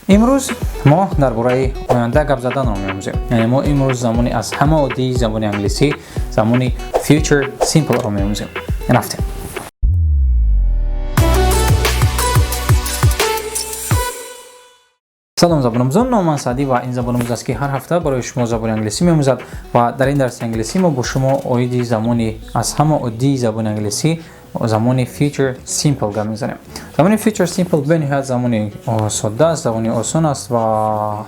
امروز ما درباره آینده گپ زدن می‌آموزیم. یعنی ما امروز زمانی از همه عادی زبان انگلیسی زمانی future simple رو می‌آموزیم. رفتیم. سلام زبان‌آموزان، نام سعدی و این زبان‌آموز است که هر هفته برای شما زبان انگلیسی می‌آموزد و در این درس انگلیسی ما با شما عادی زمانی از همه عادی زبان انگلیسی زمانی future simple گپ می‌زنیم. زمانی future simple به نهایت زمانی ساده است، زمانی آسان است و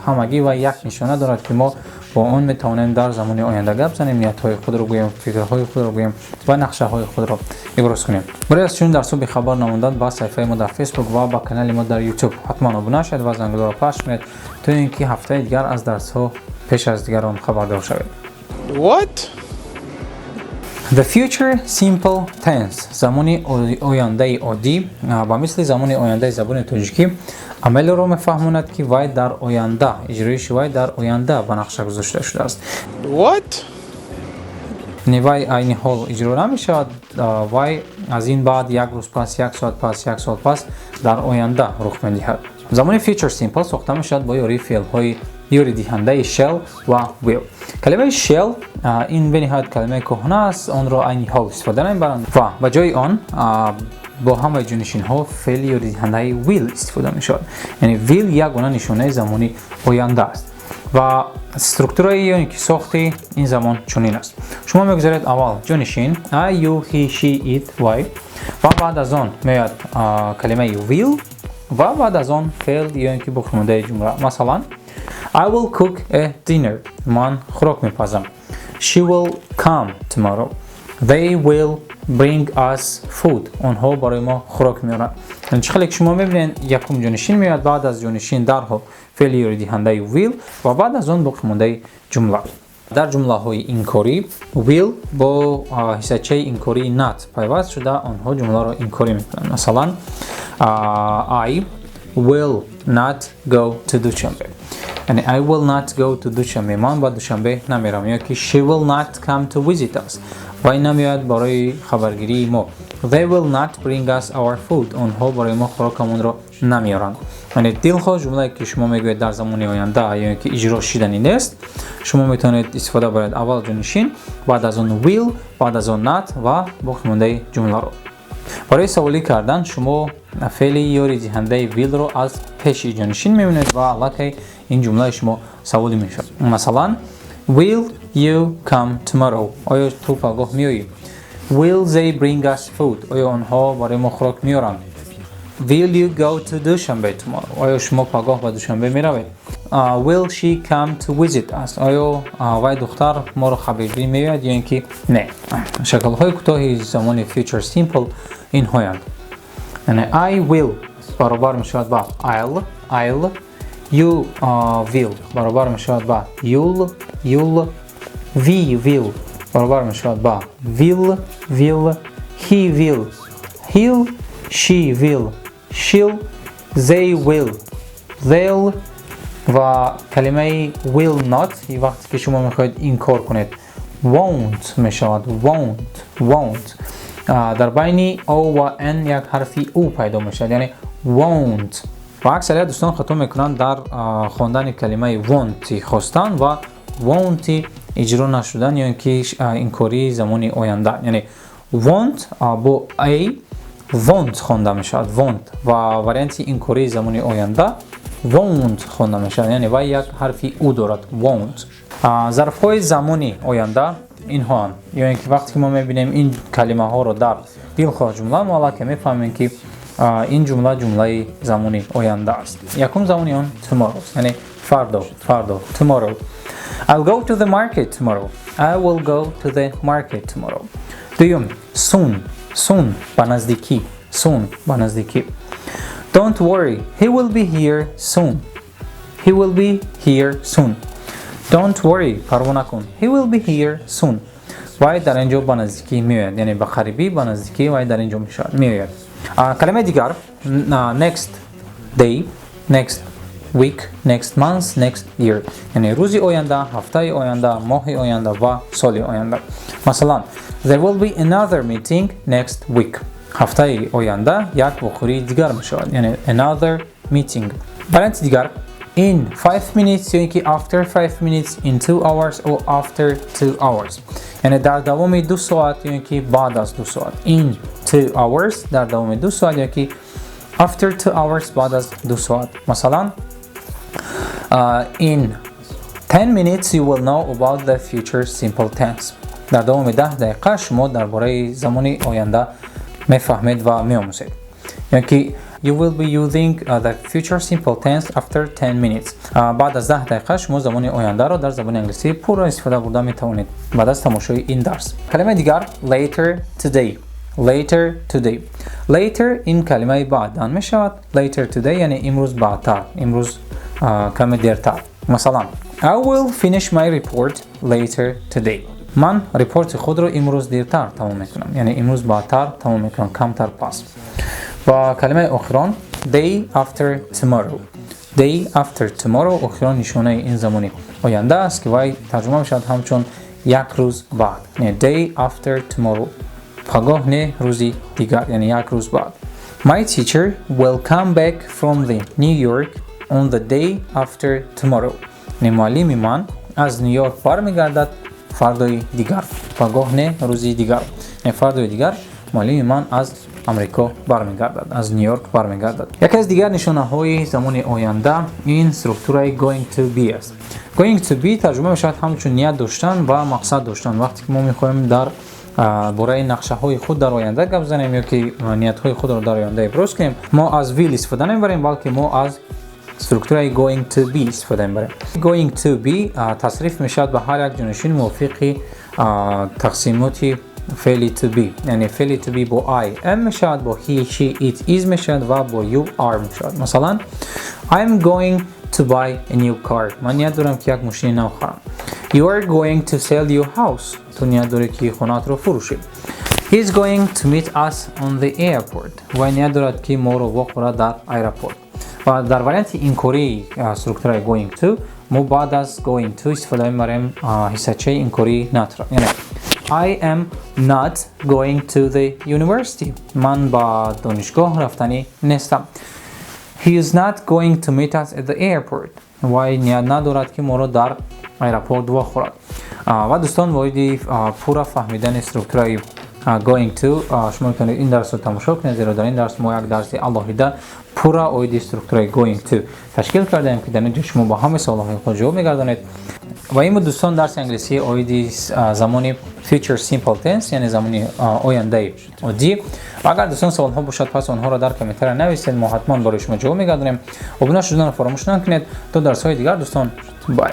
همگی و یک نشانه دارد که ما با آن می‌توانیم در زمانی آینده گپ بزنیم، نیت‌های خود را بگوییم، فکرهای خود را بگوییم و نقشه‌های خود را ابراز کنیم. برای از چنین درس‌ها بخبر نماندن با صفحه ما در فیسبوک و با کانال ما در یوتیوب حتما ابونه شوید و زنگوله را پخش کنید تا اینکه هفته دیگر از درس‌ها پیش از دیگران خبردار شوید. What? The future simple tense زمانی آینده عادی با مثل زمانی آینده زبان تاجیکی عمل را می‌فهماند که وای در آینده اجرایش وای در آینده به نقشه گذاشته شده است. What? وای عین حال اجرا نمی‌شود، وای از این بعد یک روز پس، یک ساعت پس، یک سال پس در آینده رخ می‌دهد. زمانی future simple ساخته می‌شود با یاری فعل‌های یاری دهنده shall و will. کلمه shall این به نهایت کلمه کهنه است، آن را عین حال استفاده نمی‌برند و به جای آن با همه جانشین‌ها فعل یاری دهنده will استفاده می‌شود. یعنی will یک گونه نشانه زمانی آینده است و استراکچور یعنی که ساخت این زمان چنین است. شما می‌گذارید اول جانشین I, you, he, she, it, y و بعد از آن میاد کلمه will و بعد از آن فعل یعنی که بخورنده جمله. مثلا I will cook a dinner. من خوراک می‌پزم. She will come tomorrow. They will bring us food. آنها برای ما خوراک میارند. یعنی چخیلی که شما می‌بینید یکم جانشین میاد، بعد از جانشین درها فعل یاری دهنده will و بعد از آن بخورنده جمله. در جمله‌های انکاری will با حسچه انکاری not پیوست شده، آنها جمله را انکاری می‌کنند. مثلا I will not go to دوشنبه. یعنی I will not go to دوشنبه. من با دوشنبه نمیرم. یا که she will not come to visit us. وای نمیاد برای خبرگیری ما. They will not bring us our food. آنها برای ما خوراکمون را نمیارند. یعنی دلخواه جمله که شما میگوید در زمان آینده یا که اجرا شدنی نیست، شما میتونید استفاده برید اول جانشین، بعد از آن will، بعد از آن not و باقی مانده جمله رو. برای سوالی کردن شما فعل یاری دهنده will رو از پیش جانشین میبینید و البته این جمله شما سوالی میشه. مثلا will you come tomorrow. آیا تو پگاه میایی؟ Will they bring us food. آیا آنها برای ما خوراک میارند؟ Will you go to دوشنبه tomorrow. آیا شما پگاه به دوشنبه میروید؟ Will she come to visit us. آیا وای دختر ما رو خبرگیری میاد یا اینکه نه. شکل های کوتاه زمان future simple این هایند. یعنی I will برابر میشود با I'll. You will برابر میشود با you'll. We will برابر میشود با will. He will. He'll. She will. She'll. They will. They'll. و کلمه will not وقتی که شما میخواید این کار کنید won't میشود. won't در بین او و n یک حرفی او پیدا میشود، یعنی won't. و اکثر دوستان خطا میکنن در خواندن کلمه want خواستن و won't اجرا نشدن یا اینکه این کاری زمانی آینده. یعنی want با a won't خوانده میشود want و وریانت این کاری زمانی آینده won't خوانده میشود، یعنی و یک حرفی او دارد won't. ظرف های زمانی آینده اینها هم، یا اینکه وقتی که ما میبینیم این کلمه ها رو در دلخواه جمله ما که میفهمیم که این جمله زمانی آینده است. یکم زمانی آن tomorrow یعنی فردا tomorrow. I'll go to the market tomorrow. I will go to the market tomorrow. دوم soon به نزدیکی. Don't worry, he will be here soon. Don't worry, پروا نکن. He will be here soon. وای در اینجا به نزدیکی میاد، یعنی به قریبی به نزدیکی وای در اینجا میاد. کلمه دیگر next day, next week, next month, next year. یعنی روزی آینده، هفته آینده، ماه آینده و سال آینده. مثلا there will be another meeting next week. هفته آینده یک بخوری دیگر میشود، یعنی another meeting. وارینت دیگر in 5 minutes یا اینکه after 5 minutes in 2 hours or after 2 hours یعنی در دوام 2 ساعت یا اینکه بعد از 2 ساعت in 2 hours در دوام 2 ساعت یا اینکه after 2 hours بعد از 2 ساعت مثلا in 10 minutes you will know about the future simple tense در دوام 10 دقیقه شما درباره زمان آینده میفهمید و میآموزید یعنی که you will be using the future simple tense after 10 minutes بعد از 10 دقیقه شما زمان آینده را در زبان انگلیسی پورا استفاده برده می توانید بعد از تماشای این درس کلمه دیگر later today later این کلمه بعداً می شود later today یعنی امروز بعدتر امروز کمی دیرتر مثلا I will finish my report later today من ریپورت خود رو امروز دیرتر تمام میکنم یعنی امروز بعدتر تمام میکنم کمتر پس و کلمه اخران day after tomorrow اخران نشانه این زمانی آینده است که وای ترجمه میشود همچون یک روز بعد یعنی day after tomorrow پگاه نه روزی دیگر یعنی یک روز بعد My teacher will come back from the New York on the day after tomorrow یعنی معلم من از نیویورک برمیگردد فردای دیگر پگاه نه روزی دیگر یعنی فردای دیگر معلم من از امریکا برمیگردد از نیویورک برمیگردد یکی از دیگر نشانه های زمان آینده این استراکچور going to be است going to be ترجمه میشود همچون نیت داشتن و مقصد داشتن وقتی که ما میخوایم در برای نقشه های خود در آینده گپ بزنیم یا که نیت های خود را در آینده ابراز کنیم ما از will استفاده نمیبریم بلکه ما از استراکچور going to be استفاده میبریم going to be تصریف میشود به هر یک جانشین موافق تقسیماتی فعلی to be یعنی فعلی to be با I am میشود با he she it is میشود و با you are میشود مثلا I'm going to buy a new car من نیت دارم که یک ماشین نو خرم You are going to sell your house تو نیت داری که خونه‌ات رو فروشی He's going to meet us on the airport و نیت دارد که ما رو بخوره در ایرپورت و در وریانت اینکوری استراکچور going to ما بعد از going to استفاده می‌بریم حسچه اینکوری ناتر یعنی I am not going to the university من با دانشگاه رفتنی نیستم He is not going to meet us at the airport و نیت ندارد که ما رو در ایرپورت بخورد و دوستان باید پورا فهمیدن استراکچور going to شما میتونید این درس رو تماشا کنید زیرا در این درس ما یک درس الهیده پورا اوید استراکچور going to تشکیل کردیم که در اینجا شما با همه سوالات خود جواب میگردانید و این دوستان درس انگلیسی اوید زمانی future simple tense یعنی زمانی آینده عادی و اگر دوستان سوال ها باشد پس آنها را در کامنت نویسید ما حتما برای شما جواب میگردانیم و بنا شدن فراموش نکنید تا درس های دیگر دوستان بای